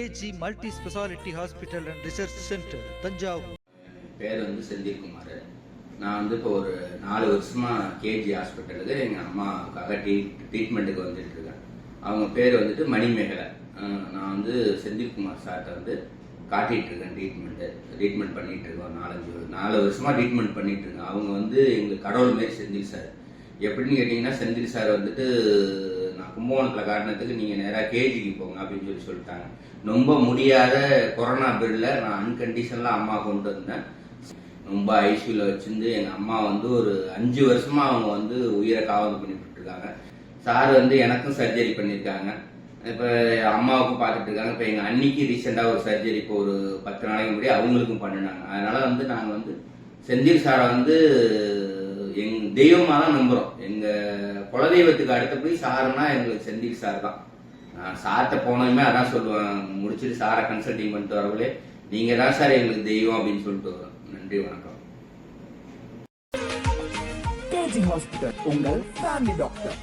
AG multi speciality hospital and research centre Thanjavur. பேர் வந்து செந்தில்குமார். நான் வந்து இப்போ ஒரு 4 வருஷமா கேஜி ஹாஸ்பிட்டலுக்கு எங்கள் அம்மாவுக்காக ட்ரீட்மெண்ட்டுக்கு வந்துட்டு இருக்கேன். அவங்க பேர் வந்துட்டு மணிமேகலை. நான் வந்து செந்தில்குமார் சார்கிட்ட வந்து காட்டிட்டு இருக்கேன். ட்ரீட்மெண்ட் பண்ணிட்டு இருக்கோம். 4 வருஷமா ட்ரீட்மெண்ட் பண்ணிட்டு இருக்கேன். அவங்க வந்து எங்களுக்கு கடவுள் மாரி செந்தில் சார். எப்படின்னு கேட்டீங்கன்னா, செந்தில் சார் வந்துட்டு நான் கும்பகோணத்தில் காட்டினதுக்கு நீங்கள் நேராக கேஜிக்கு போங்க அப்படின்னு சொல்லிட்டாங்க. ரொம்ப முடியாத கொரோனா பீரியட்ல நான் அன்கண்டிஷன்லாம் அம்மா கொண்டு வந்தேன். ரொம்ப ஐசியூல வச்சிருந்து எங்கள் அம்மா வந்து ஒரு 5 வருஷமா அவங்க வந்து உயிரை காவல் பண்ணிட்டு இருக்காங்க. சார் வந்து எனக்கும் சர்ஜரி பண்ணியிருக்காங்க. இப்போ அம்மாவுக்கும் பார்த்துட்டு இருக்காங்க. இப்போ எங்கள் அன்னிக்கு ரீசெண்டாக ஒரு சர்ஜரி இப்போ ஒரு 10 நாளைக்கு முன்னாடி அவங்களுக்கும் பண்ணினாங்க. அதனால வந்து நாங்கள் வந்து செந்தில் சாரை வந்து எங்க தெய்வமாக தான் நம்புகிறோம். எங்கள் குலதெய்வத்துக்கு அடுத்தபடி சாருன்னா எங்களுக்கு செந்தில் சார் தான். நான் சார்கிட்ட போனதுமே அதான் சொல்லுவேன். முடிச்சுட்டு சாரை கன்சல்டிங் பண்ணிட்டு வரவங்களே, நீங்கள் தான் சார் எங்களுக்கு தெய்வம் அப்படின்னு சொல்லிட்டு வரோம். நன்றி, வணக்கம். கேஜி ஹாஸ்பிட்டல், உங்கள் ஃபேமிலி டாக்டர்.